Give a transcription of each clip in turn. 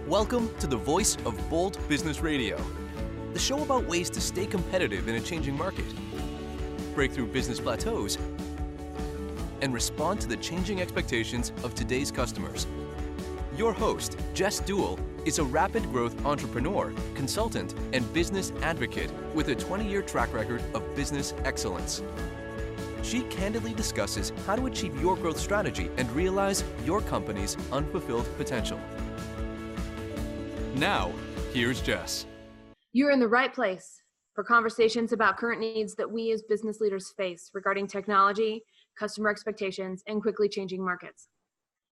Welcome to the Voice of Bold Business Radio, the show about ways to stay competitive in a changing market, break through business plateaus, and respond to the changing expectations of today's customers. Your host, Jess Dewell, is a rapid growth entrepreneur, consultant, and business advocate with a 20-year track record of business excellence. She candidly discusses how to achieve your growth strategy and realize your company's unfulfilled potential. Now, here's Jess. You're in the right place for conversations about current needs that we as business leaders face regarding technology, customer expectations, and quickly changing markets.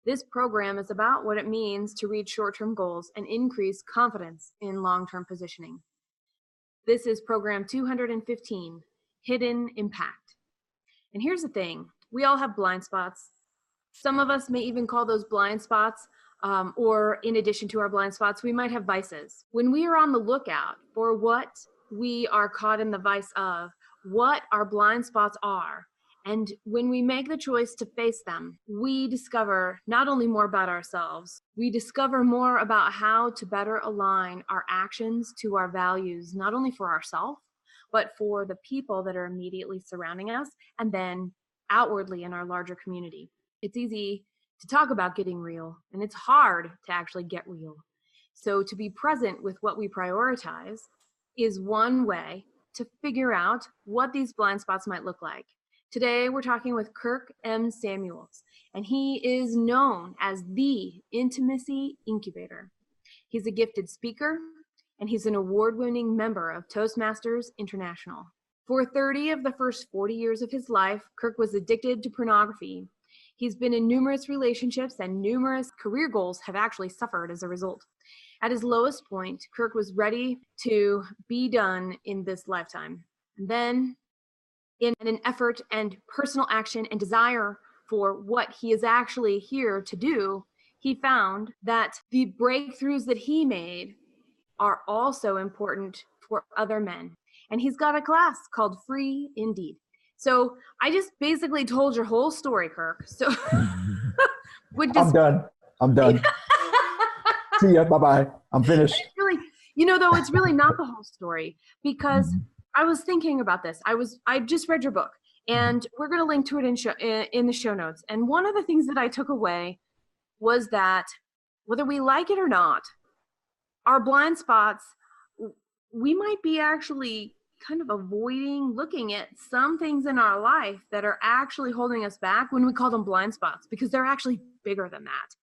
This program is about what it means to reach short-term goals and increase confidence in long-term positioning. This is program 215, Hidden Impact. And here's the thing, we all have blind spots. Some of us may even call those blind spots, or in addition to our blind spots, we might have vices. When we are on the lookout for what we are caught in the vice of, what our blind spots are, and when we make the choice to face them, we discover not only more about ourselves, we discover more about how to better align our actions to our values, not only for ourselves, but for the people that are immediately surrounding us, and then outwardly in our larger community. It's easy to talk about getting real, and it's hard to actually get real. So to be present with what we prioritize is one way to figure out what these blind spots might look like. Today, we're talking with Kirk M Samuels, and he is known as the Intimacy Incubator. He's a gifted speaker, and he's an award-winning member of Toastmasters International. For 30 of the first 40 years of his life, Kirk was addicted to pornography. He's been in numerous relationships, and numerous career goals have actually suffered as a result. At his lowest point, Kirk was ready to be done in this lifetime. And then, in an effort and personal action and desire for what he is actually here to do, he found that the breakthroughs that he made are also important for other men. And he's got a class called Free Indeed. So I just basically told your whole story, Kirk. So I'm done. See ya. Bye-bye. I'm finished. It's really, it's really not the whole story, because I was thinking about this. I just read your book, and we're going to link to it in the show notes. And one of the things that I took away was that whether we like it or not, our blind spots, we might be actually kind of avoiding looking at some things in our life that are actually holding us back when we call them blind spots, because they're actually bigger than that.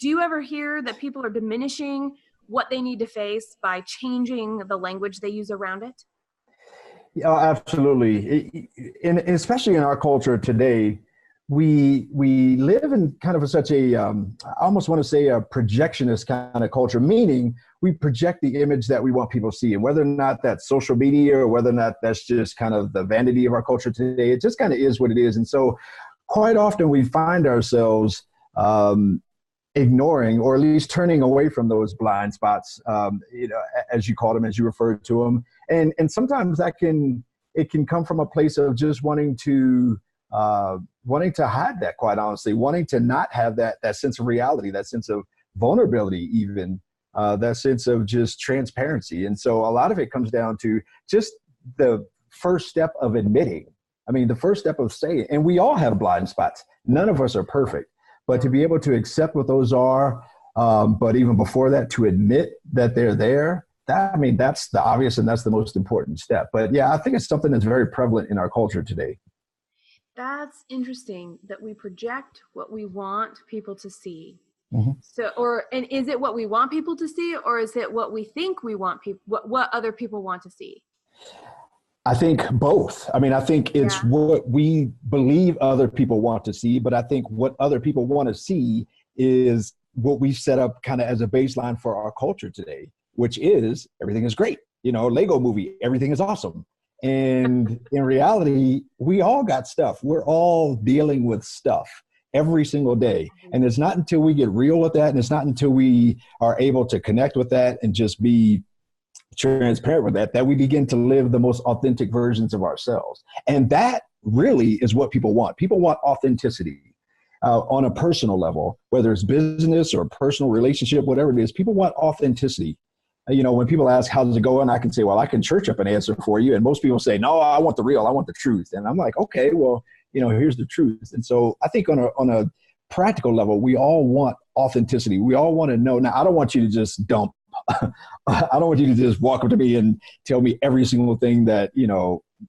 Do you ever hear that people are diminishing what they need to face by changing the language they use around it? Yeah, absolutely. And especially in our culture today, we live in kind of such a, I almost want to say a projectionist kind of culture, meaning we project the image that we want people to see. And whether or not that's social media or whether or not that's just kind of the vanity of our culture today, it just kind of is what it is. And so quite often we find ourselves ignoring, or at least turning away from those blind spots, as you called them, as you referred to them. And sometimes it can come from a place of just wanting to hide that, quite honestly, wanting to not have that sense of reality, that sense of vulnerability, even that sense of just transparency. And so a lot of it comes down to just the first step of admitting. I mean, the first step of saying, and we all have blind spots. None of us are perfect, but to be able to accept what those are, but even before that, to admit that they're there, that's the obvious, and that's the most important step. But yeah, I think it's something that's very prevalent in our culture today. That's interesting that we project what we want people to see. Mm-hmm. And is it what we want people to see, or is it what we think we want people, what other people want to see? I think both. I mean, I think it's what we believe other people want to see, but I think what other people want to see is what we set up kind of as a baseline for our culture today, which is everything is great. Lego movie, everything is awesome. And in reality, we all got stuff. We're all dealing with stuff every single day. And it's not until we get real with that, and it's not until we are able to connect with that and just be transparent with that we begin to live the most authentic versions of ourselves. And that really is what people want. People want authenticity. on a personal level, whether it's business or personal relationship, whatever it is, people want authenticity. When people ask, how's it going? I can say, well, I can church up an answer for you. And most people say, no, I want the real, I want the truth. And I'm like, okay, well, here's the truth. And so I think on a practical level, we all want authenticity. We all want to know. Now, I don't want you to just dump. I don't want you to just walk up to me and tell me every single thing that,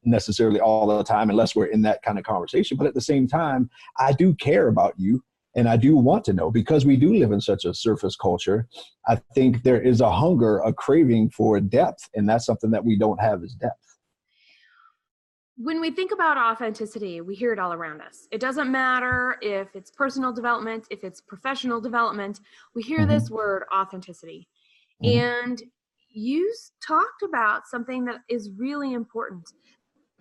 necessarily all the time, unless we're in that kind of conversation. But at the same time, I do care about you. And I do want to know, because we do live in such a surface culture. I think there is a hunger, a craving for depth. And that's something that we don't have, is depth. When we think about authenticity, we hear it all around us. It doesn't matter if it's personal development, if it's professional development, we hear this word authenticity. And you talked about something that is really important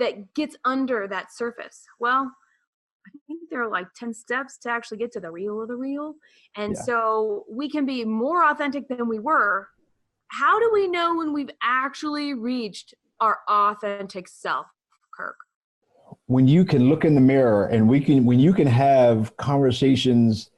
that gets under that surface. Well, I think there are like 10 steps to actually get to the real of the real. And so we can be more authentic than we were. How do we know when we've actually reached our authentic self, Kirk? When you can look in the mirror and when you can have conversations,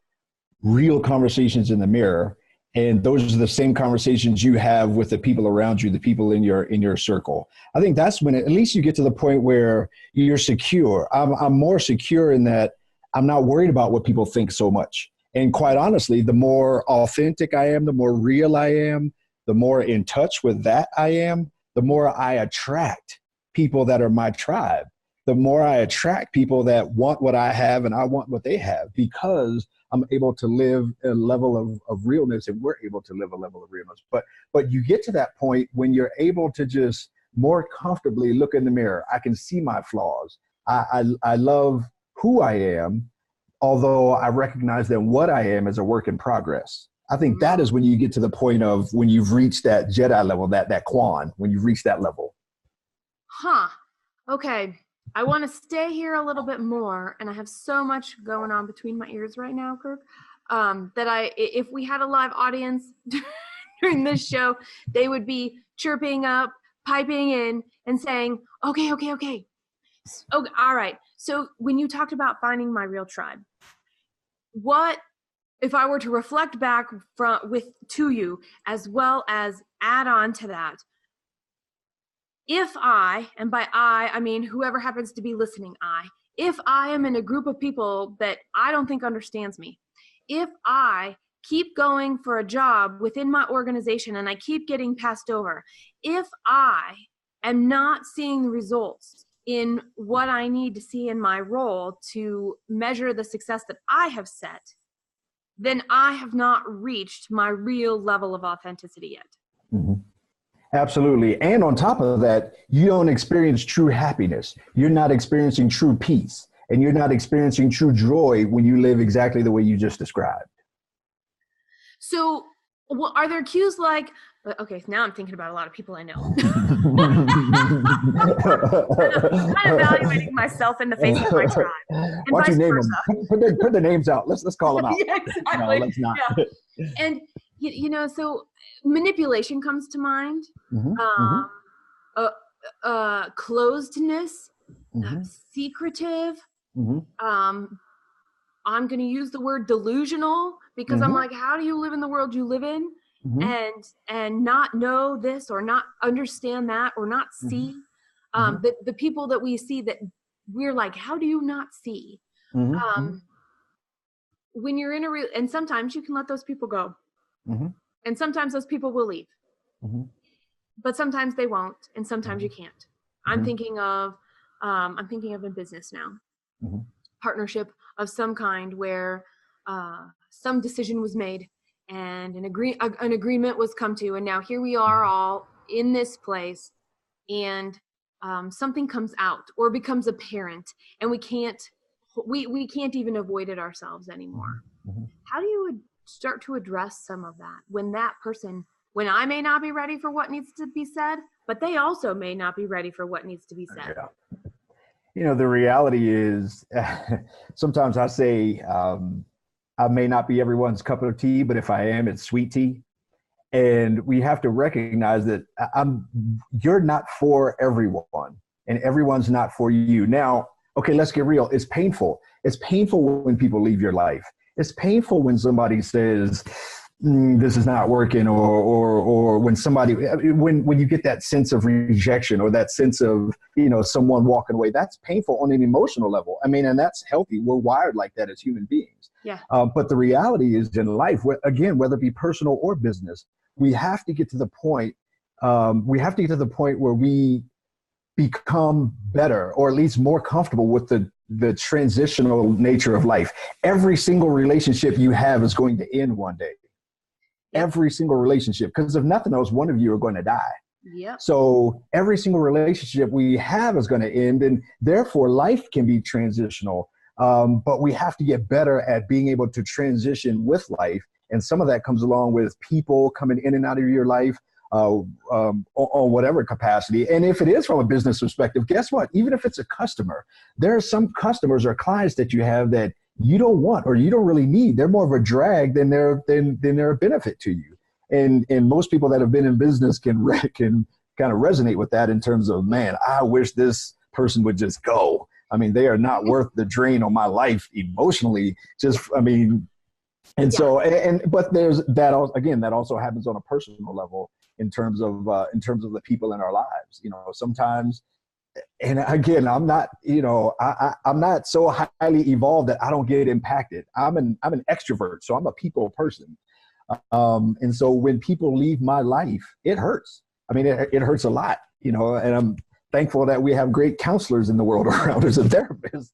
real conversations in the mirror, and those are the same conversations you have with the people around you, the people in your circle. I think that's when at least you get to the point where you're secure. I'm more secure in that I'm not worried about what people think so much. And quite honestly, the more authentic I am, the more real I am, the more in touch with that I am, the more I attract people that are my tribe. The more I attract people that want what I have and I want what they have, because I'm able to live a level of realness, and we're able to live a level of realness. But you get to that point when you're able to just more comfortably look in the mirror. I can see my flaws. I love who I am, although I recognize that what I am is a work in progress. I think that is when you get to the point of when you've reached that Jedi level, that Quan, when you've reached that level. Okay. I want to stay here a little bit more, and I have so much going on between my ears right now, Kirk, that if we had a live audience during this show, they would be chirping up, piping in, and saying, okay, all right. So when you talked about finding my real tribe, what if I were to reflect back to you, as well as add on to that? If I, and by I mean whoever happens to be listening, if I am in a group of people that I don't think understands me, if I keep going for a job within my organization and I keep getting passed over, if I am not seeing the results in what I need to see in my role to measure the success that I have set, then I have not reached my real level of authenticity yet. Mm-hmm. Absolutely. And on top of that, you don't experience true happiness. You're not experiencing true peace, and you're not experiencing true joy when you live exactly the way you just described. So are there cues like, okay, now I'm thinking about a lot of people I know. I'm evaluating myself in the face of my tribe. And why don't you name them? Put the names out. Let's call them out. Yeah, exactly. No, let's not. Yeah. And, so manipulation comes to mind. Closedness, secretive. I'm going to use the word delusional, because I'm like, how do you live in the world you live in and not know this or not understand that or not see the people that we see that we're like, how do you not see? When you're in and sometimes you can let those people go. And sometimes those people will leave. But sometimes they won't, and sometimes you can't. I'm thinking of in business now. Partnership of some kind where some decision was made and an agreement was come to, and now here we are all in this place, and something comes out or becomes apparent, and we can't even avoid it ourselves anymore. How do you start to address some of that when I may not be ready for what needs to be said, but they also may not be ready for what needs to be said? The reality is sometimes I say I may not be everyone's cup of tea, but if I am, it's sweet tea. And we have to recognize that you're not for everyone, and everyone's not for you. Now, Okay, let's get real. It's painful. It's painful when people leave your life. It's painful when somebody says, this is not working, or when somebody, when you get that sense of rejection or that sense of, someone walking away. That's painful on an emotional level. I mean, and that's healthy. We're wired like that as human beings. Yeah. But the reality is in life, again, whether it be personal or business, we have to get to the point. Where we become better, or at least more comfortable with the transitional nature of life. Every single relationship you have is going to end one day. Yep. Every single relationship, because if nothing else, one of you are going to die. Yep. So every single relationship we have is going to end, and therefore life can be transitional. But we have to get better at being able to transition with life. And some of that comes along with people coming in and out of your life, on whatever capacity. And if it is from a business perspective, guess what? Even if it's a customer, there are some customers or clients that you have that you don't want or you don't really need. They're more of a drag than they're a benefit to you. And most people that have been in business can kind of resonate with that in terms of, man, I wish this person would just go. I mean, they are not worth the drain on my life emotionally. But there's that again, that also happens on a personal level in terms of the people in our lives. Sometimes, and again, I'm not, I'm not so highly evolved that I don't get impacted. I'm an extrovert, so I'm a people person. And so when people leave my life, it hurts. I mean, it hurts a lot, and I'm thankful that we have great counselors in the world around us and therapists.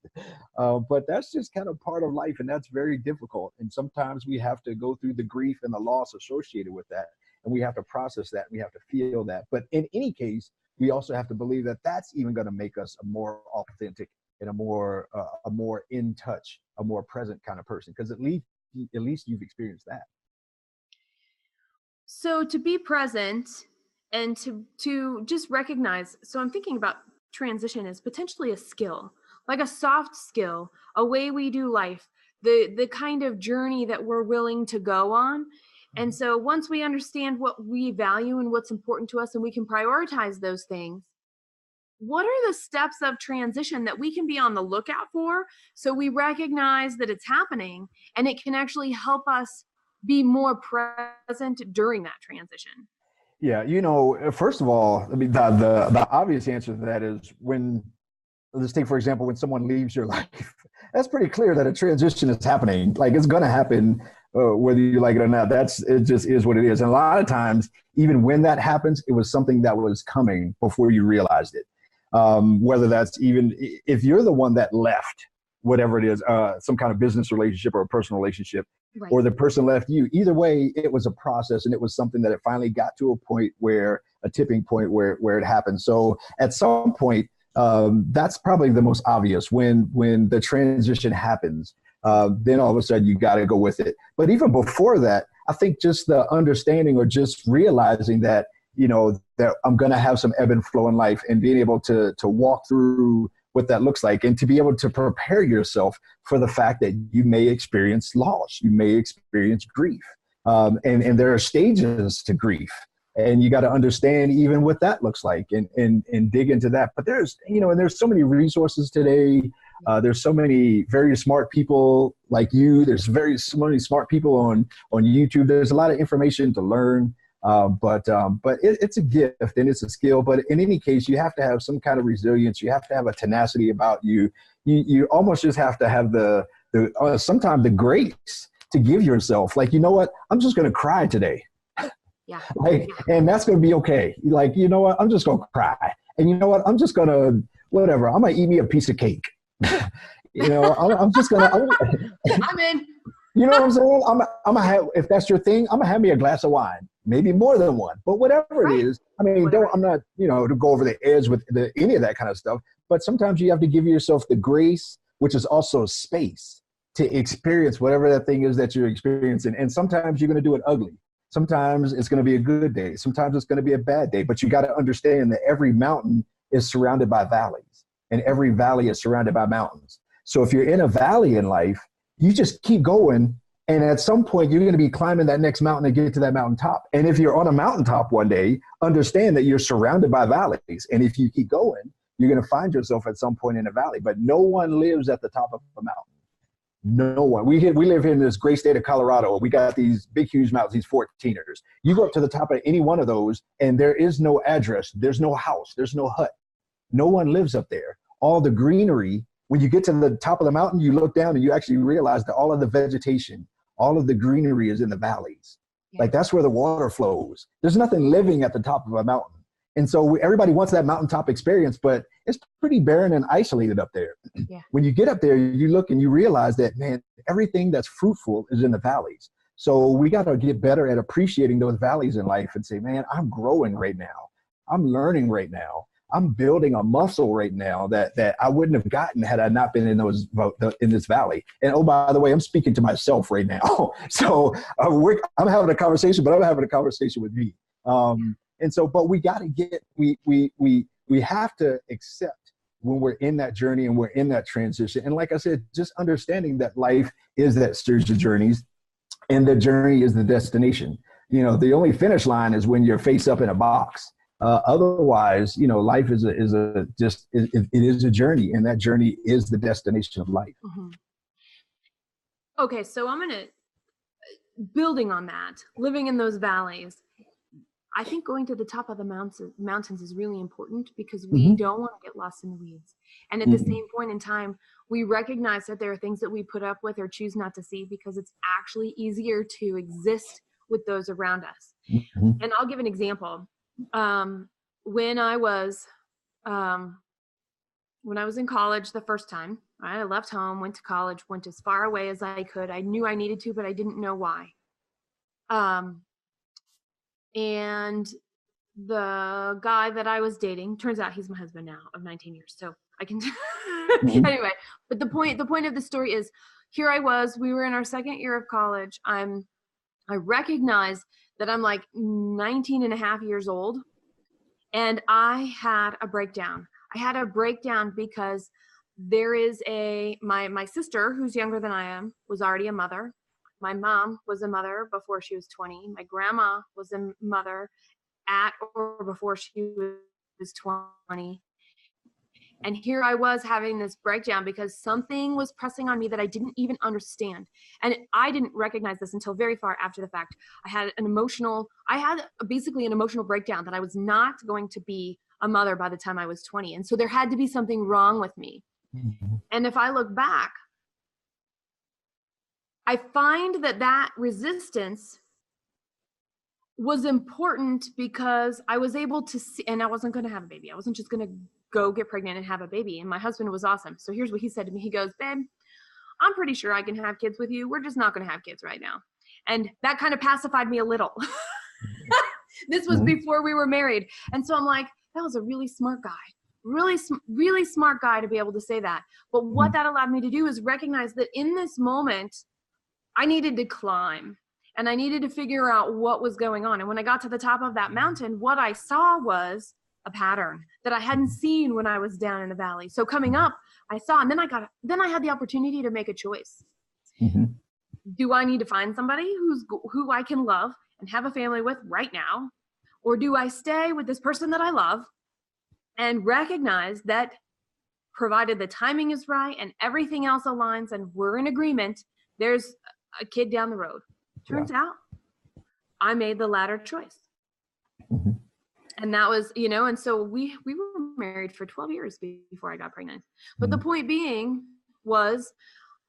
But that's just kind of part of life, and that's very difficult. And sometimes we have to go through the grief and the loss associated with that, and we have to process that. We have to feel that. But in any case, we also have to believe that that's even going to make us a more authentic and a more in touch, a more present kind of person, because at least you've experienced that. So to be present and to just recognize, so I'm thinking about transition as potentially a skill, like a soft skill, a way we do life, the kind of journey that we're willing to go on. And so once we understand what we value and what's important to us, and we can prioritize those things, what are the steps of transition that we can be on the lookout for, so we recognize that it's happening and it can actually help us be more present during that transition? Yeah, first of all, I mean, the obvious answer to that is let's take, for example, when someone leaves your life, that's pretty clear that a transition is happening. Like, it's going to happen, whether you like it or not. It just is what it is. And a lot of times, even when that happens, it was something that was coming before you realized it. Whether that's even if you're the one that left, whatever it is, some kind of business relationship or a personal relationship, right, or the person left you, either way, it was a process, and it was something that it finally got to a tipping point where it happened. So at some point, that's probably the most obvious when the transition happens. Then all of a sudden you got to go with it. But even before that, I think just the understanding or just realizing that, that I'm going to have some ebb and flow in life, and being able to walk through what that looks like, and to be able to prepare yourself for the fact that you may experience loss, you may experience grief. And there are stages to grief, and you got to understand even what that looks like, and dig into that. But there's so many resources today. There's so many very smart people like you. There's so many smart people on YouTube. There's a lot of information to learn. But it's a gift and it's a skill. But in any case, you have to have some kind of resilience. You have to have a tenacity about you. You almost just have to have sometimes the grace to give yourself, like, you know what, I'm just going to cry today. Yeah. And that's going to be okay. Like, you know what, I'm just going to cry. And you know what, I'm just going to, whatever, I'm going to eat me a piece of cake. I'm just going to, I'm in. You know what I'm saying? I'm gonna have, if that's your thing, I'm gonna have me a glass of wine, maybe more than one, but whatever it is. I mean, I'm not, to go over the edge with any of that kind of stuff. But sometimes you have to give yourself the grace, which is also space, to experience whatever that thing is that you're experiencing. And sometimes you're gonna do it ugly. Sometimes it's gonna be a good day. Sometimes it's gonna be a bad day. But you got to understand that every mountain is surrounded by valleys, and every valley is surrounded by mountains. So if you're in a valley in life, you just keep going, and at some point you're going to be climbing that next mountain to get to that mountaintop. And if you're on a mountaintop one day, understand that you're surrounded by valleys. And if you keep going, you're going to find yourself at some point in a valley, but no one lives at the top of a mountain. No one. We live in this great state of Colorado. We got these big, huge mountains, these 14ers. You go up to the top of any one of those and there is no address. There's no house. There's no hut. No one lives up there. All the greenery, when you get to the top of the mountain, you look down and you actually realize that all of the vegetation, all of the greenery is in the valleys. Yeah. Like that's where the water flows. There's nothing living at the top of a mountain. And so everybody wants that mountaintop experience, but it's pretty barren and isolated up there. Yeah. When you get up there, you look and you realize that, man, everything that's fruitful is in the valleys. So we got to get better at appreciating those valleys in life and say, man, I'm growing right now. I'm learning right now. I'm building a muscle right now that I wouldn't have gotten had I not been in this valley. And oh, by the way, I'm speaking to myself right now. So I'm having a conversation, but I'm having a conversation with me. And so, but we got to we have to accept when we're in that journey and we're in that transition. And like I said, just understanding that life is that series of journeys and the journey is the destination. You know, the only finish line is when you're face up in a box. Otherwise, you know, life is it is a journey, and that journey is the destination of life. Mm-hmm. Okay. So I'm going to, building on that, living in those valleys, I think going to the top of the mountains is really important because we don't want to get lost in the weeds. And at the same point in time, we recognize that there are things that we put up with or choose not to see because it's actually easier to exist with those around us. And I'll give an example. When I was in college the first time, I left home, went to college, went as far away as I could. I knew I needed to, but I didn't know why. And the guy that I was dating, turns out he's my husband now of 19 years. So I can, anyway, but the point of the story is here I was, we were in our second year of college. I recognize that I'm like 19 and a half years old. And I had a breakdown. I had a breakdown because there is my sister who's younger than I am was already a mother. My mom was a mother before she was 20. My grandma was a mother at or before she was 20. And here I was having this breakdown because something was pressing on me that I didn't even understand. And I didn't recognize this until very far after the fact. I had basically an emotional breakdown that I was not going to be a mother by the time I was 20. And so there had to be something wrong with me. And if I look back, I find that resistance was important because I was able to see, and I wasn't going to have a baby. I wasn't just going to go get pregnant and have a baby. And my husband was awesome. So here's what he said to me. He goes, babe, I'm pretty sure I can have kids with you. We're just not going to have kids right now. And that kind of pacified me a little. This was before we were married. And so I'm like, that was a really smart guy. Really smart guy to be able to say that. But what that allowed me to do is recognize that in this moment, I needed to climb and I needed to figure out what was going on. And when I got to the top of that mountain, what I saw was a pattern that I hadn't seen when I was down in the valley. So coming up, I saw, and then I had the opportunity to make a choice. Do I need to find somebody who I can love and have a family with right now? Or do I stay with this person that I love and recognize that provided the timing is right and everything else aligns and we're in agreement, there's a kid down the road. Turns out I made the latter choice. And that was, and so we were married for 12 years before I got pregnant. But the point being was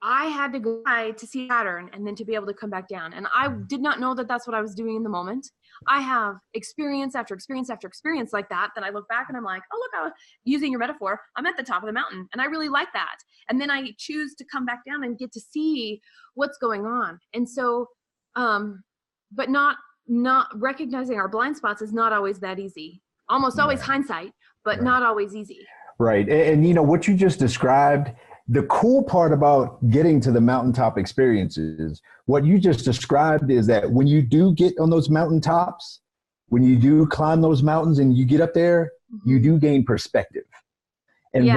I had to go to see a pattern and then to be able to come back down. And I did not know that that's what I was doing in the moment. I have experience after experience after experience like that I look back and I'm like, oh, look, using your metaphor, I'm at the top of the mountain and I really like that. And then I choose to come back down and get to see what's going on. And so, but not recognizing our blind spots is not always that easy. Almost always hindsight, but not always easy. Right. And what you just described, the cool part about getting to the mountaintop experiences, what you just described is that when you do get on those mountaintops, when you do climb those mountains and you get up there, you do gain perspective. And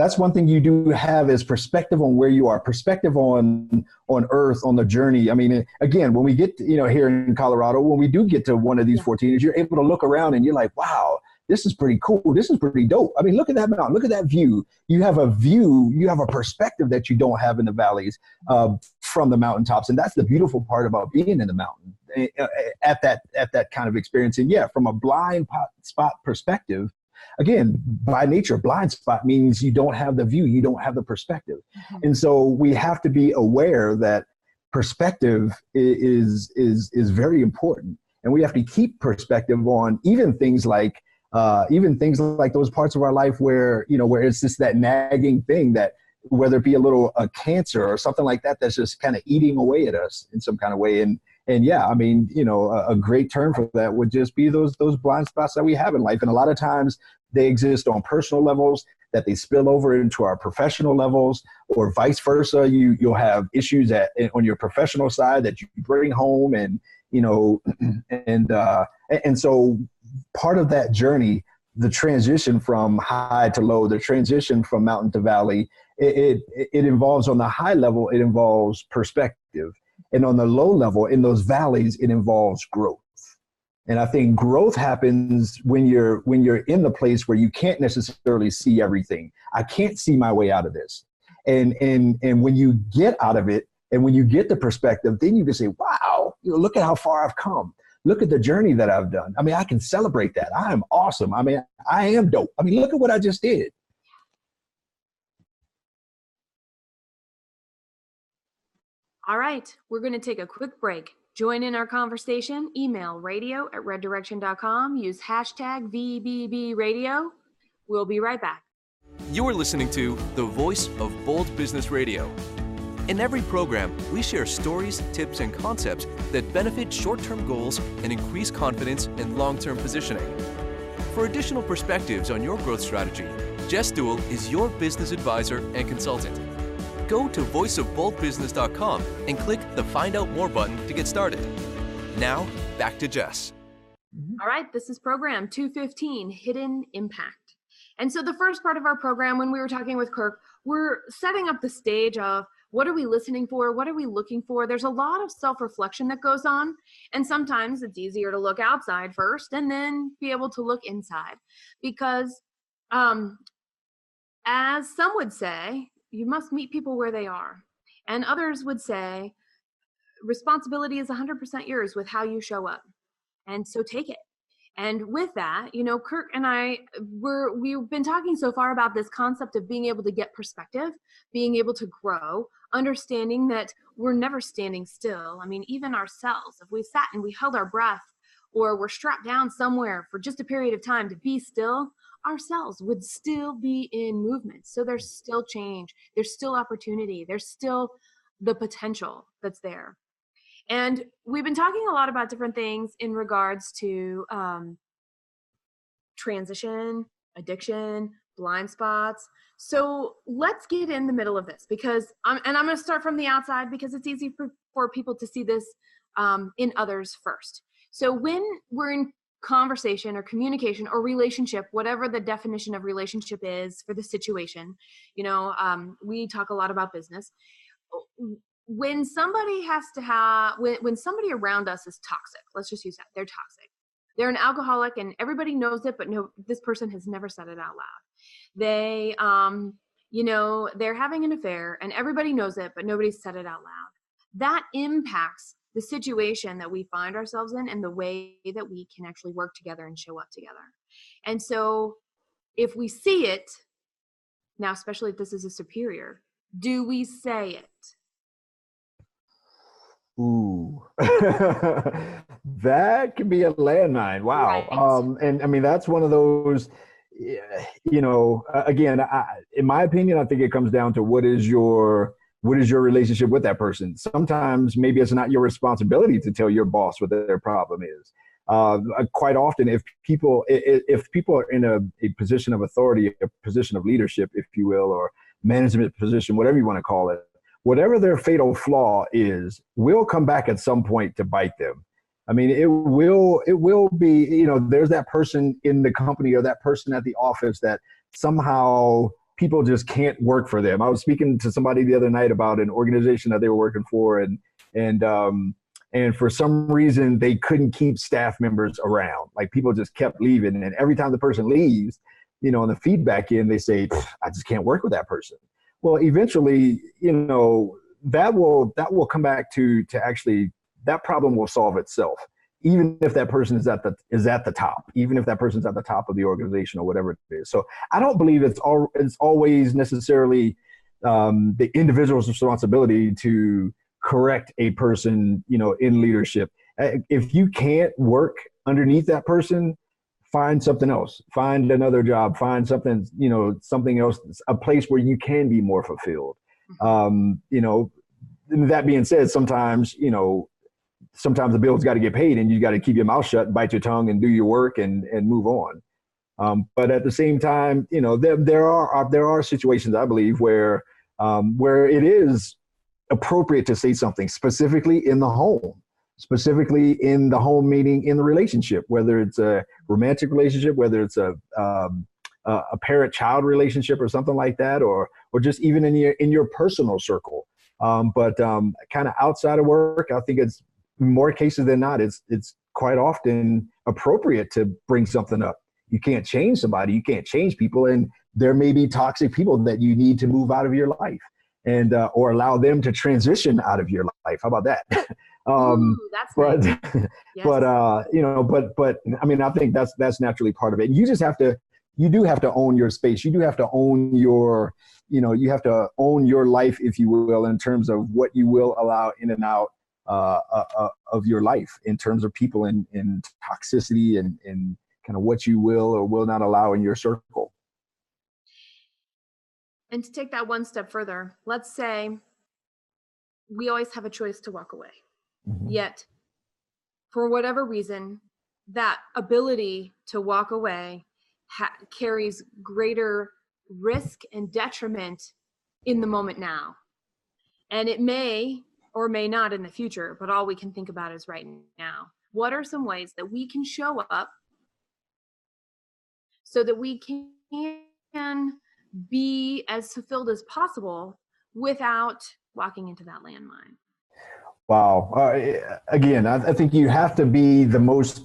that's one thing you do have is perspective on where you are, perspective on earth, on the journey. I mean, again, when we get, here in Colorado, when we do get to one of these 14 years, you're able to look around and you're like, wow, this is pretty cool. This is pretty dope. I mean, look at that mountain. Look at that view. You have a perspective that you don't have in the valleys from the mountaintops. And that's the beautiful part about being in the mountain at that kind of experience. And yeah, from a blind spot perspective, again, by nature, blind spot means you don't have the view, you don't have the perspective. Mm-hmm. And so we have to be aware that perspective is very important. And we have to keep perspective on even things like those parts of our life where it's just that nagging thing that, whether it be a cancer or something like that, that's just kind of eating away at us in some kind of way. And yeah, I mean, a great term for that would just be those blind spots that we have in life. And a lot of times they exist on personal levels that they spill over into our professional levels, or vice versa. You'll have issues on your professional side that you bring home, and and so part of that journey, the transition from high to low, the transition from mountain to valley, it involves, on the high level, it involves perspective. And on the low level, in those valleys, it involves growth. And I think growth happens when you're in the place where you can't necessarily see everything. I can't see my way out of this. And when you get out of it, and when you get the perspective, then you can say, wow, look at how far I've come. Look at the journey that I've done. I mean, I can celebrate that. I am awesome. I mean, I am dope. I mean, look at what I just did. All right, we're going to take a quick break. Join in our conversation. Email radio@reddirection.com. Use hashtag VBBRadio. We'll be right back. You are listening to the voice of Bold Business Radio. In every program, we share stories, tips, and concepts that benefit short-term goals and increase confidence in long-term positioning. For additional perspectives on your growth strategy, Jess Dewell is your business advisor and consultant. Go to voiceofboldbusiness.com and click the Find Out More button to get started. Now, back to Jess. All right, this is program 215, Hidden Impact. And so the first part of our program, when we were talking with Kirk, we're setting up the stage of what are we listening for? What are we looking for? There's a lot of self-reflection that goes on. And sometimes it's easier to look outside first and then be able to look inside. Because as some would say, you must meet people where they are. And others would say, responsibility is 100% yours with how you show up. And so take it. And with that, Kirk and I, we've been talking so far about this concept of being able to get perspective, being able to grow, understanding that we're never standing still. I mean, even ourselves, if we sat and we held our breath, or we're strapped down somewhere for just a period of time to be still, ourselves would still be in movement. So there's still change. There's still opportunity. There's still the potential that's there. And we've been talking a lot about different things in regards to transition, addiction, blind spots. So let's get in the middle of this, because I'm going to start from the outside because it's easy for people to see this in others first. So when we're in conversation or communication or relationship, whatever the definition of relationship is for the situation, we talk a lot about business. When somebody when somebody around us is toxic, let's just use that. They're toxic. They're an alcoholic and everybody knows it, but no, this person has never said it out loud. They, they're having an affair and everybody knows it, but nobody's said it out loud. That impacts the situation that we find ourselves in and the way that we can actually work together and show up together. And so if we see it, now, especially if this is a superior, do we say it? Ooh, that can be a landmine. Wow. Right. And I mean, that's one of those, again, in my opinion, I think it comes down to what is your relationship with that person. Sometimes maybe it's not your responsibility to tell your boss what their problem is. Quite often, if people are in a position of authority, a position of leadership, if you will, or management position, whatever you want to call it, whatever their fatal flaw is, will come back at some point to bite them. I mean, it will be, there's that person in the company or that person at the office that somehow people just can't work for them. I was speaking to somebody the other night about an organization that they were working for, and And for some reason, they couldn't keep staff members around. Like people just kept leaving. And every time the person leaves, in the feedback they say, I just can't work with that person. Well, eventually, that will come back to actually, that problem will solve itself. Even if that person is at the top, even if that person's at the top of the organization or whatever it is. So I don't believe it's always necessarily the individual's responsibility to correct a person, in leadership. If you can't work underneath that person, find something else, find another job, find something, something else, a place where you can be more fulfilled. That being said, sometimes the bills got to get paid and you got to keep your mouth shut, bite your tongue and do your work and move on. But at the same time, there are situations, I believe, where it is appropriate to say something specifically in the home, meaning in the relationship, whether it's a romantic relationship, whether it's a parent-child relationship or something like that, or just even in your personal circle. But kind of outside of work, I think it's more cases than not, it's quite often appropriate to bring something up. You can't change somebody, you can't change people, and there may be toxic people that you need to move out of your life, and or allow them to transition out of your life. How about that? Ooh, that's but nice. Yes. but I mean, I think that's naturally part of it. And you do have to own your space. You do have to own your, you have to own your life, if you will, in terms of what you will allow in and out of your life, in terms of people and toxicity and kind of what you will or will not allow in your circle. And to take that one step further, let's say we always have a choice to walk away. Mm-hmm. Yet, for whatever reason, that ability to walk away carries greater risk and detriment in the moment now. And it may or may not in the future, but all we can think about is right now. What are some ways that we can show up so that we can be as fulfilled as possible without walking into that landmine? Wow. Again, I think you have to be the most,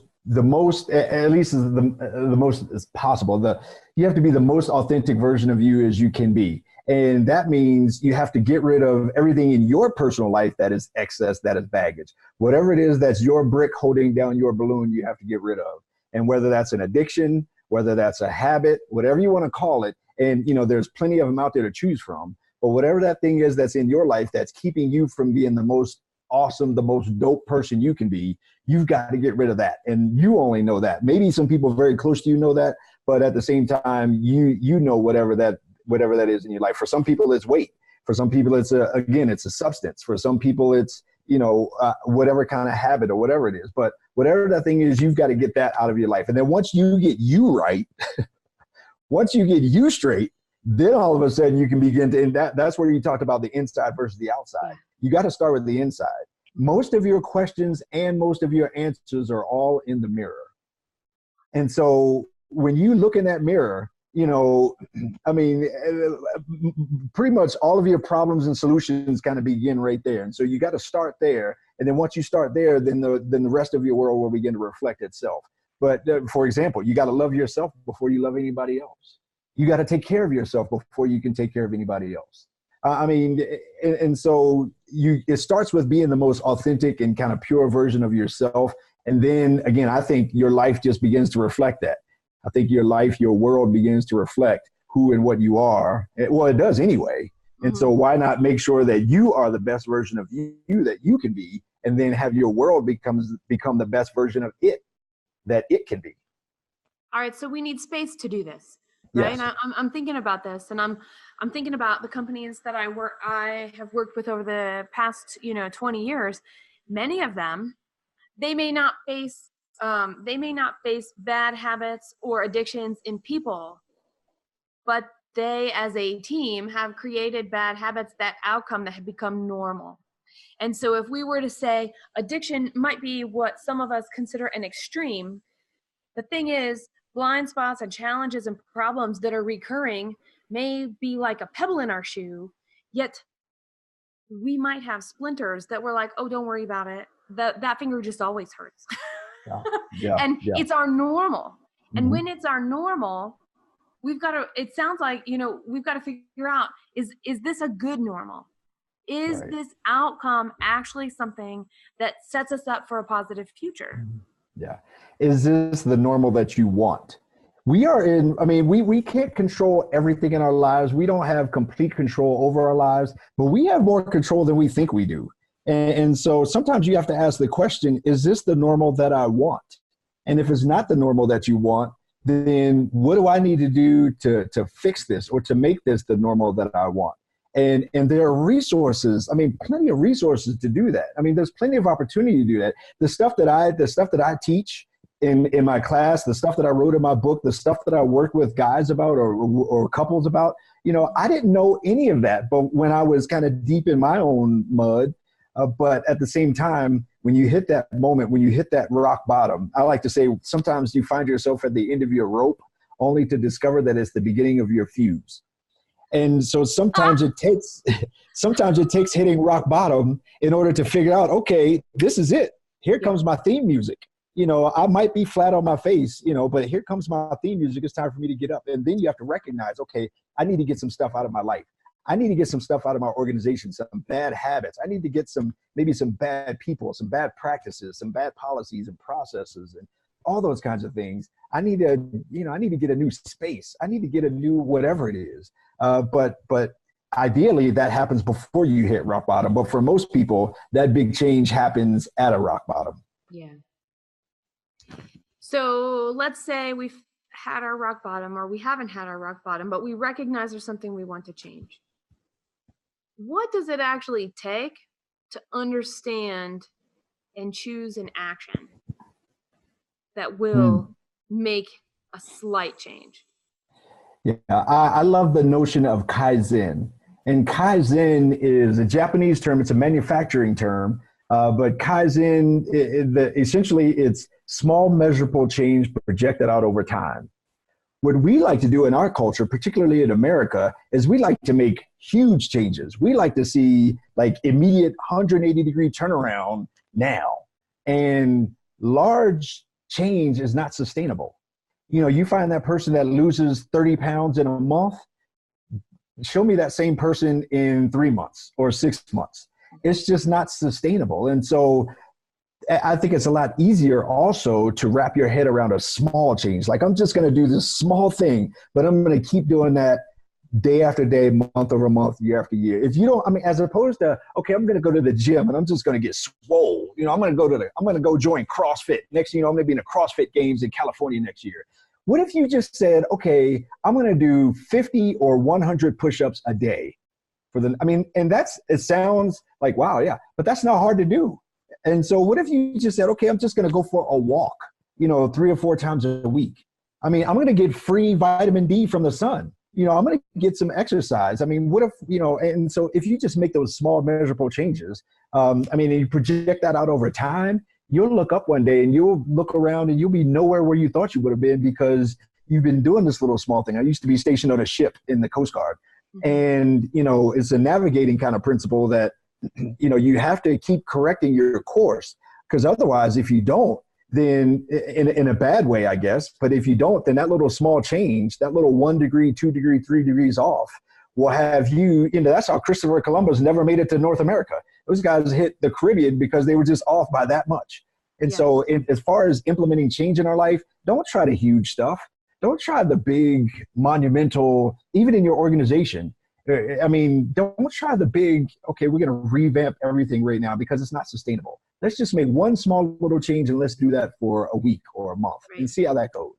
at least the most as possible. You have to be the most authentic version of you as you can be. And that means you have to get rid of everything in your personal life that is excess, that is baggage. Whatever it is that's your brick holding down your balloon, you have to get rid of. And whether that's an addiction, whether that's a habit, whatever you want to call it, and there's plenty of them out there to choose from, but whatever that thing is that's in your life that's keeping you from being the most awesome, the most dope person you can be, you've got to get rid of that. And you only know that. Maybe some people very close to you know that, but at the same time, you know whatever that is in your life. For some people, it's weight. For some people, it's a substance. For some people, it's whatever kind of habit or whatever it is. But whatever that thing is, you've got to get that out of your life. And then once you get you right, once you get you straight, then all of a sudden you can begin to, and that's where you talked about the inside versus the outside. You got to start with the inside. Most of your questions and most of your answers are all in the mirror. And so when you look in that mirror, I mean, pretty much all of your problems and solutions kind of begin right there. And so you got to start there. And then once you start there, then the rest of your world will begin to reflect itself. But for example, you got to love yourself before you love anybody else. You got to take care of yourself before you can take care of anybody else. I mean, and so it starts with being the most authentic and kind of pure version of yourself. And then again, I think your life just begins to reflect that. I think your life, your world begins to reflect who and what you are. Well, it does anyway. And so why not make sure that you are the best version of you that you can be, and then have your world become the best version of it that it can be. All right. So we need space to do this. Right. Yes. And I'm thinking about this, and I'm thinking about the companies that I have worked with over the past 20 years. Many of them, they may not face bad habits or addictions in people, but they as a team have created bad habits, that outcome that have become normal. And so if we were to say addiction might be what some of us consider an extreme, the thing is, blind spots and challenges and problems that are recurring may be like a pebble in our shoe, yet we might have splinters that we're like, oh, don't worry about it. that finger just always hurts. Yeah. Yeah. And Yeah. it's our normal. And Mhm. when it's our normal, it sounds like, we've got to figure out, is this a good normal? Is Right. this outcome actually something that sets us up for a positive future? Yeah. Is this the normal that you want? We can't control everything in our lives. We don't have complete control over our lives, but we have more control than we think we do. And so sometimes you have to ask the question, is this the normal that I want? And if it's not the normal that you want, then what do I need to do to fix this or to make this the normal that I want? And there are resources, plenty of resources to do that. There's plenty of opportunity to do that. The stuff that I teach in my class, the stuff that I wrote in my book, the stuff that I work with guys about or couples about, I didn't know any of that. But when I was kind of deep in my own mud, but at the same time, when you hit that moment, when you hit that rock bottom, I like to say sometimes you find yourself at the end of your rope only to discover that it's the beginning of your fuse. And so sometimes it takes hitting rock bottom in order to figure out, okay, this is it. Here comes my theme music. I might be flat on my face, but here comes my theme music. It's time for me to get up. And then you have to recognize, okay, I need to get some stuff out of my life. I need to get some stuff out of my organization, some bad habits. I need to get maybe some bad people, some bad practices, some bad policies and processes and all those kinds of things. I need to get a new space. I need to get a new whatever it is. But ideally that happens before you hit rock bottom. But for most people, that big change happens at a rock bottom. Yeah. So let's say we've had our rock bottom, or we haven't had our rock bottom, but we recognize there's something we want to change. What does it actually take to understand and choose an action that will make a slight change? Yeah, I love the notion of Kaizen. And Kaizen is a Japanese term. It's a manufacturing term. But Kaizen, essentially, it's small measurable change projected out over time. What we like to do in our culture, particularly in America, is we like to make huge changes. We like to see like immediate 180-degree turnaround now. And large change is not sustainable. You find that person that loses 30 pounds in a month, show me that same person in 3 months or 6 months. It's just not sustainable. And so I think it's a lot easier also to wrap your head around a small change. Like, I'm just going to do this small thing, but I'm going to keep doing that day after day, month over month, year after year. If you don't, as opposed to, okay, I'm going to go to the gym and I'm just going to get swole. I'm going to go join CrossFit. Next thing you know, I'm going to be in the CrossFit games in California next year. What if you just said, okay, I'm going to do 50 or 100 push-ups a day and it sounds like, wow, yeah, but that's not hard to do. And so what if you just said, okay, I'm just going to go for a walk, 3 or 4 times a week. I'm going to get free vitamin D from the sun. I'm going to get some exercise. What if, and so if you just make those small measurable changes, and you project that out over time, you'll look up one day and you'll look around and you'll be nowhere where you thought you would have been because you've been doing this little small thing. I used to be stationed on a ship in the Coast Guard. And, it's a navigating kind of principle that, you have to keep correcting your course, because otherwise, if you don't, then in a bad way, I guess, but if you don't, then that little small change, that little 1 degree, 2 degree, 3 degrees off will have you, that's how Christopher Columbus never made it to North America. Those guys hit the Caribbean because they were just off by that much. And so as far as implementing change in our life, don't try the huge stuff. Don't try the big monumental, even in your organization. Don't try the big, okay, we're going to revamp everything right now because it's not sustainable. Let's just make one small little change and let's do that for a week or a month and see how that goes.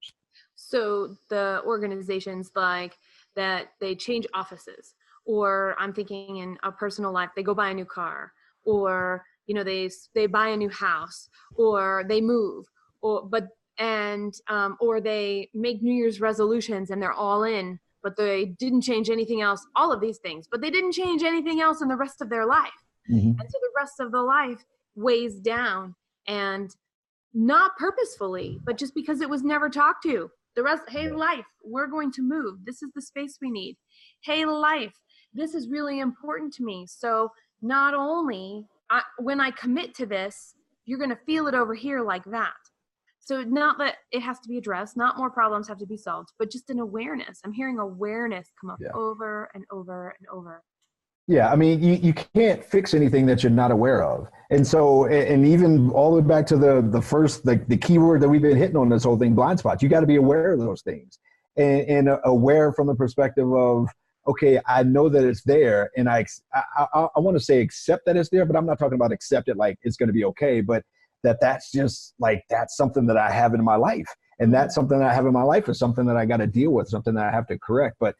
So the organizations like that, they change offices, or I'm thinking in a personal life, they go buy a new car, or, they buy a new house, or they move, or they make New Year's resolutions and they're all in, but they didn't change anything else, all of these things, but they didn't change anything else in the rest of their life. Mm-hmm. And so the rest of the life weighs down, and not purposefully, but just because it was never talked to. The rest, hey, life, we're going to move. This is the space we need. Hey, life, this is really important to me. So not only when I commit to this, you're going to feel it over here like that. So not that it has to be addressed, not more problems have to be solved, but just an awareness. I'm hearing awareness come up over and over and over. Yeah, I mean, you can't fix anything that you're not aware of. And so, and even all the way back to the first, like the key word that we've been hitting on this whole thing, blind spots, you got to be aware of those things and aware from the perspective of, okay, I know that it's there and I want to say accept that it's there, but I'm not talking about accept it like it's going to be okay, but that's just like, that's something that I have in my life. And that's something that I have in my life is something that I got to deal with, something that I have to correct. But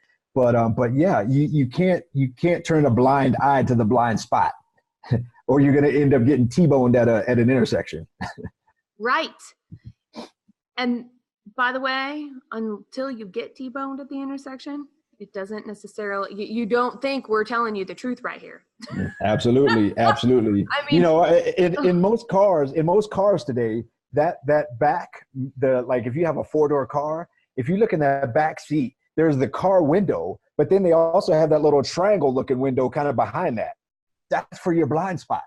yeah, you can't turn a blind eye to the blind spot or you're going to end up getting T-boned at an intersection. Right. And by the way, until you get T-boned at the intersection, it doesn't necessarily, you don't think we're telling you the truth right here. Absolutely. Absolutely. I mean, you know, in most cars today, that back, like if you have a 4-door car, if you look in that back seat, there's the car window, but then they also have that little triangle looking window kind of behind that. That's for your blind spot.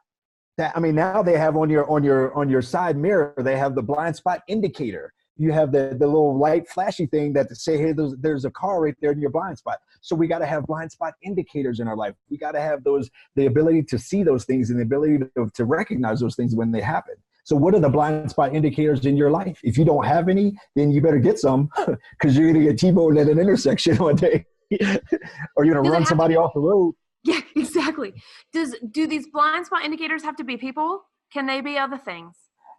I mean, now they have on your side mirror, they have the blind spot indicator. You have the little light flashy thing that to say, hey, there's a car right there in your blind spot. So we got to have blind spot indicators in our life. We got to have the ability to see those things and the ability to recognize those things when they happen. So what are the blind spot indicators in your life? If you don't have any, then you better get some because you're going to get T-boned at an intersection one day or you're going to run somebody off the road. Yeah, exactly. Do these blind spot indicators have to be people? Can they be other things?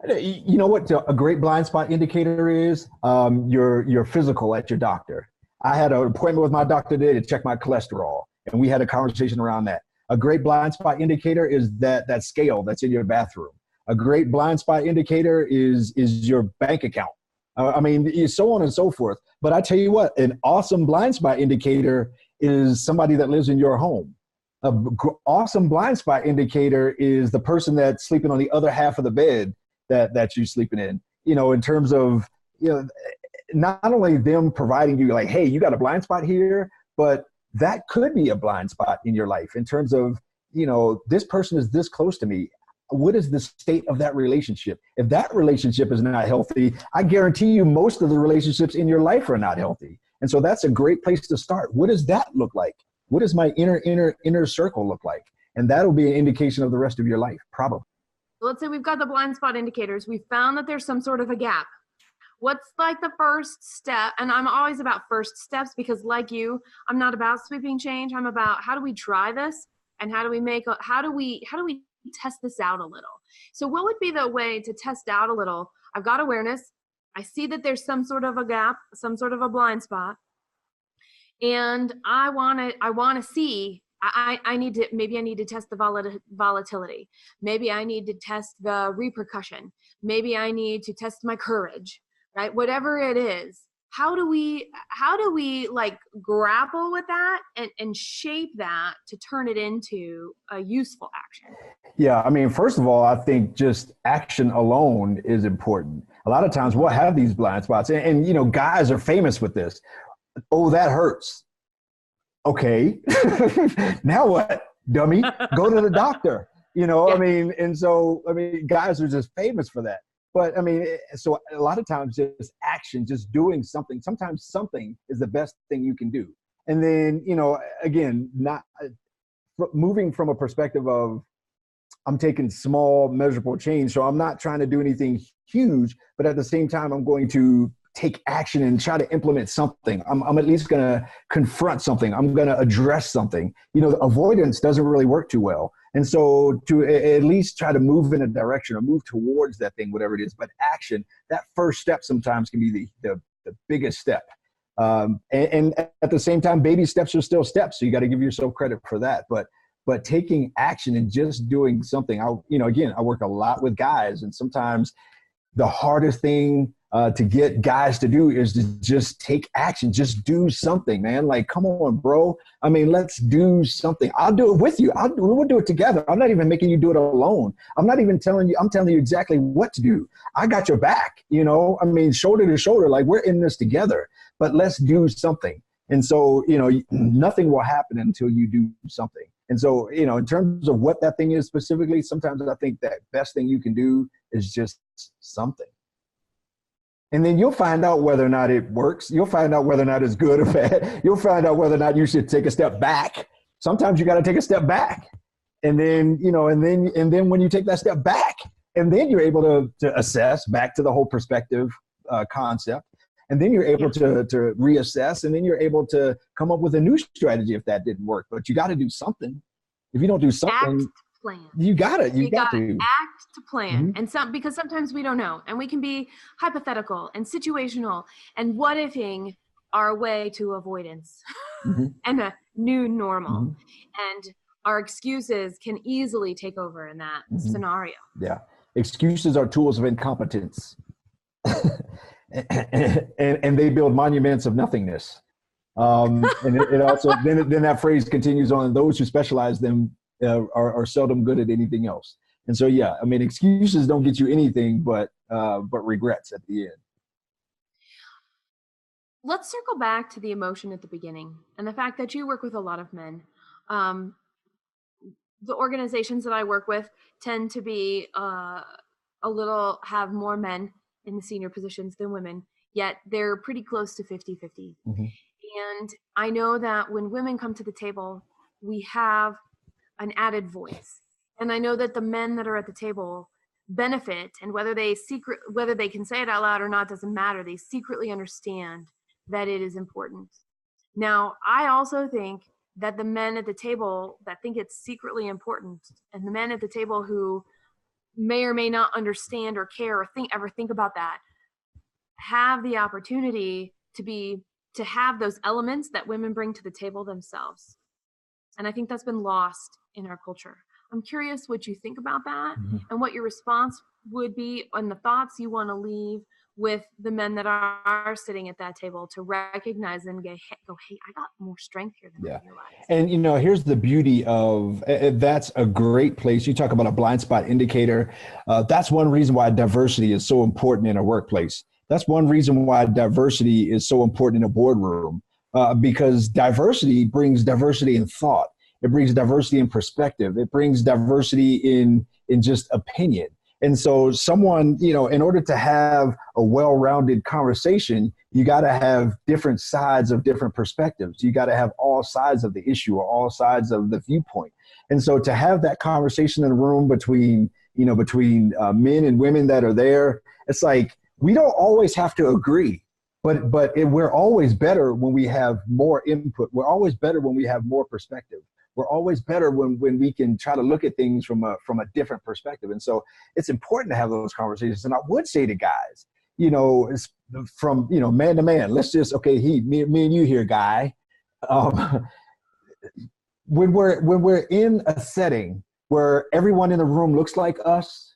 You know what a great blind spot indicator is? Your physical at your doctor. I had an appointment with my doctor today to check my cholesterol, and we had a conversation around that. A great blind spot indicator is that scale that's in your bathroom. A great blind spot indicator is your bank account. I mean, so on and so forth. But I tell you what, an awesome blind spot indicator is somebody that lives in your home. An awesome blind spot indicator is the person that's sleeping on the other half of the bed that you're sleeping in. You know, in terms of, you know, not only them providing you like, hey, you got a blind spot here, but that could be a blind spot in your life in terms of, you know, this person is this close to me. What is the state of that relationship? If that relationship is not healthy, I guarantee you most of the relationships in your life are not healthy. And so that's a great place to start. What does that look like? What does my inner circle look like? And that'll be an indication of the rest of your life, probably. Let's say we've got the blind spot indicators. We found that there's some sort of a gap. What's like the first step? And I'm always about first steps because like you, I'm not about sweeping change. I'm about how do we try this and how do we test this out a little. So what would be the way to test out a little? I've got awareness. I see that there's some sort of a gap, some sort of a blind spot. And I want to see, maybe I need to test the volatility. Maybe I need to test the repercussion. Maybe I need to test my courage, right? Whatever it is. How do we like grapple with that and shape that to turn it into a useful action? Yeah, I mean, first of all, I think just action alone is important. A lot of times we'll have these blind spots and you know, guys are famous with this. Oh, that hurts. Okay. Now what, dummy? Go to the doctor. You know, yeah. I mean, and so, I mean, guys are just famous for that. But I mean, so a lot of times just action, just doing something, sometimes something is the best thing you can do. And then, you know, again, not moving from a perspective of I'm taking small measurable change. So I'm not trying to do anything huge, but at the same time, I'm going to take action and try to implement something. I'm at least going to confront something. I'm going to address something. You know, the avoidance doesn't really work too well. And so to at least try to move in a direction or move towards that thing, whatever it is, but action, that first step sometimes can be the biggest step. And at the same time, baby steps are still steps. So you got to give yourself credit for that. But taking action and just doing something, I work a lot with guys, and sometimes the hardest thing to get guys to do is to just take action, just do something, man. Like, come on, bro. I mean, let's do something. I'll do it with you. We'll do it together. I'm not even making you do it alone. I'm not even telling you, I'm telling you exactly what to do. I got your back, you know, I mean, shoulder to shoulder, like we're in this together, but let's do something. And so, you know, nothing will happen until you do something. And so, you know, in terms of what that thing is specifically, sometimes I think that best thing you can do is just something. And then you'll find out whether or not it works. You'll find out whether or not it's good or bad. You'll find out whether or not you should take a step back. Sometimes you got to take a step back. And then, and then when you take that step back, and then you're able to assess back to the whole perspective concept. And then you're able to reassess, and then you're able to come up with a new strategy if that didn't work. But you got to do something. If you don't do something, plan. You got to act to plan. And because sometimes we don't know, and we can be hypothetical and situational and what ifing our way to avoidance and a new normal. And our excuses can easily take over in that scenario. Yeah. Excuses are tools of incompetence. and they build monuments of nothingness. And it also, then that phrase continues on, those who specialize them are seldom good at anything else. And so, yeah, I mean, excuses don't get you anything but regrets at the end. Let's circle back to the emotion at the beginning and the fact that you work with a lot of men. The organizations that I work with tend to be have more men in the senior positions than women, yet they're pretty close to 50-50. And I know that when women come to the table, we have an added voice. And I know that the men that are at the table benefit, and whether they can say it out loud or not doesn't matter. They secretly understand that it is important. Now, I also think that the men at the table that think it's secretly important, and the men at the table who may or may not understand or care or ever think about that, have the opportunity to have those elements that women bring to the table themselves. And I think that's been lost in our culture. I'm curious what you think about that and what your response would be and the thoughts you want to leave with the men that are sitting at that table to recognize and go, hey, I got more strength here than I realized. And, here's the beauty of, that's a great place. You talk about a blind spot indicator. That's one reason why diversity is so important in a workplace. That's one reason why diversity is so important in a boardroom, because diversity brings diversity in thought. It brings diversity in perspective. It brings diversity in just opinion. And so someone, in order to have a well-rounded conversation, you got to have different sides of different perspectives. You got to have all sides of the issue or all sides of the viewpoint. And so to have that conversation in the room between men and women that are there, it's like, we don't always have to agree, but we're always better when we have more input. We're always better when we have more perspective. We're always better when we can try to look at things from a different perspective. And so it's important to have those conversations. And I would say to guys, it's from, man to man, let's just, okay, me and you here, guy. When we're in a setting where everyone in the room looks like us,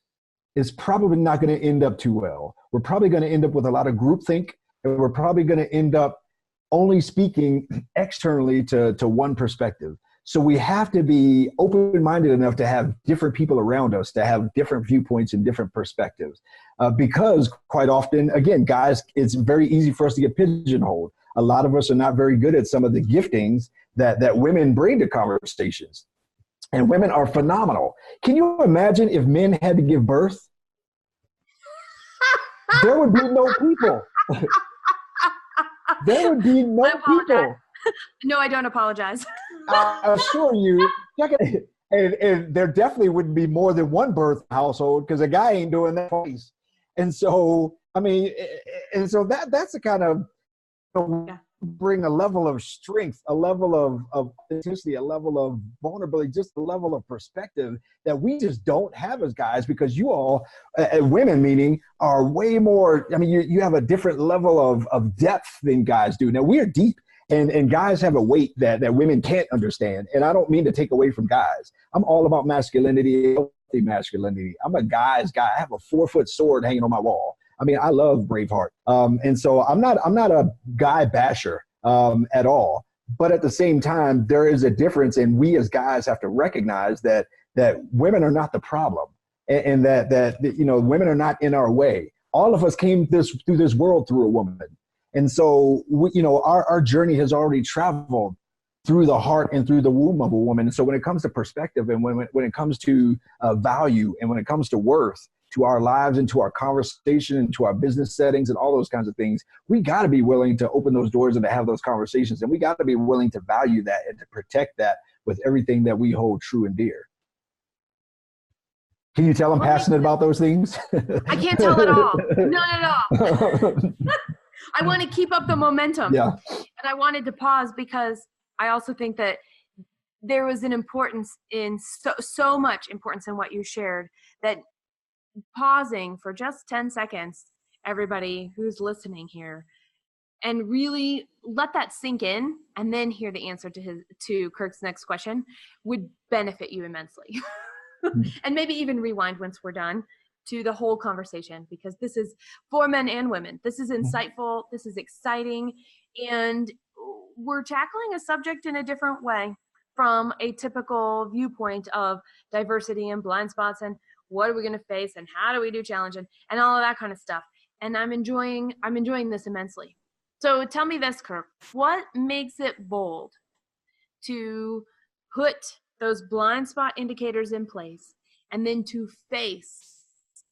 it's probably not going to end up too well. We're probably going to end up with a lot of groupthink, and we're probably going to end up only speaking externally to one perspective. So we have to be open-minded enough to have different people around us, to have different viewpoints and different perspectives. Because quite often, again, guys, it's very easy for us to get pigeonholed. A lot of us are not very good at some of the giftings that women bring to conversations. And women are phenomenal. Can you imagine if men had to give birth? There would be no people. There would be no people. No, I don't apologize. I assure you, and there definitely wouldn't be more than one birth household, because a guy ain't doing that twice. And so, that's the kind of bring a level of strength, a level of authenticity, a level of vulnerability, just a level of perspective that we just don't have as guys, because you all, women meaning, are way more, you have a different level of depth than guys do. Now, we're deep. And guys have a weight that women can't understand. And I don't mean to take away from guys. I'm all about masculinity, healthy masculinity. I'm a guy's guy. I have a 4-foot sword hanging on my wall. I love Braveheart. And so I'm not a guy basher at all. But at the same time, there is a difference, and we as guys have to recognize that women are not the problem, and that women are not in our way. All of us came through this world through a woman. And so, our journey has already traveled through the heart and through the womb of a woman. And so when it comes to perspective, and when it comes to value, and when it comes to worth, to our lives and to our conversation and to our business settings and all those kinds of things, we got to be willing to open those doors and to have those conversations. And we got to be willing to value that and to protect that with everything that we hold true and dear. Can you tell I'm passionate about those things? I can't tell at all. Not at all. I want to keep up the momentum. Yeah. And I wanted to pause because I also think that there was an importance in so much importance in what you shared, that pausing for just 10 seconds, everybody who's listening here, and really let that sink in and then hear the answer to Kirk's next question would benefit you immensely. And maybe even rewind once we're done to the whole conversation, because this is for men and women. This is insightful. This is exciting. And we're tackling a subject in a different way from a typical viewpoint of diversity and blind spots and what are we going to face and how do we do challenge and all of that kind of stuff. And I'm enjoying this immensely. So tell me this, Kirk, what makes it bold to put those blind spot indicators in place and then to face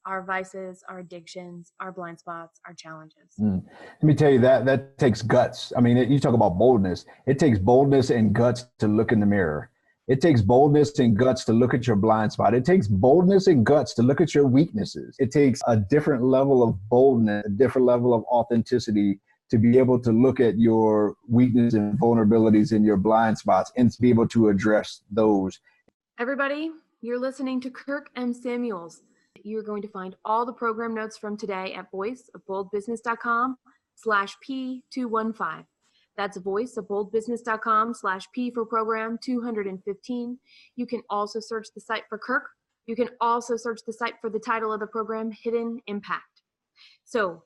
our vices, our addictions, our blind spots, our challenges? Let me tell you that takes guts. I mean, you talk about boldness. It takes boldness and guts to look in the mirror. It takes boldness and guts to look at your blind spot. It takes boldness and guts to look at your weaknesses. It takes a different level of boldness, a different level of authenticity to be able to look at your weaknesses and vulnerabilities in your blind spots and to be able to address those. Everybody, you're listening to Kirk M Samuels. You're going to find all the program notes from today at voiceofboldbusiness.com/P215. That's voiceofboldbusiness.com/P for program 215. You can also search the site for Kirk. You can also search the site for the title of the program, Hidden Impact. So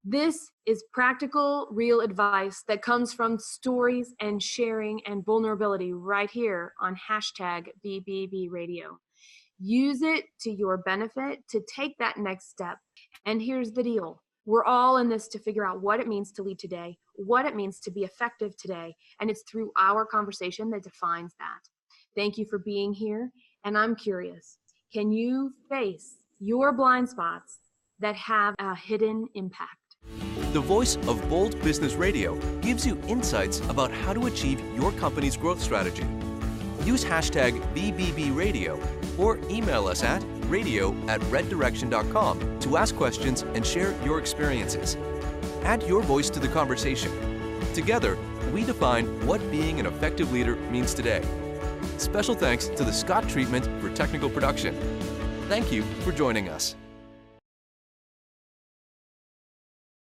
this is practical, real advice that comes from stories and sharing and vulnerability right here on #BBB Radio. Use it to your benefit to take that next step. And here's the deal. We're all in this to figure out what it means to lead today, what it means to be effective today. And it's through our conversation that defines that. Thank you for being here. And I'm curious, can you face your blind spots that have a hidden impact? The Voice of Bold Business Radio gives you insights about how to achieve your company's growth strategy. Use #BBB Radio or email us at radio@reddirection.com to ask questions and share your experiences. Add your voice to the conversation. Together, we define what being an effective leader means today. Special thanks to the Scott Treatment for technical production. Thank you for joining us.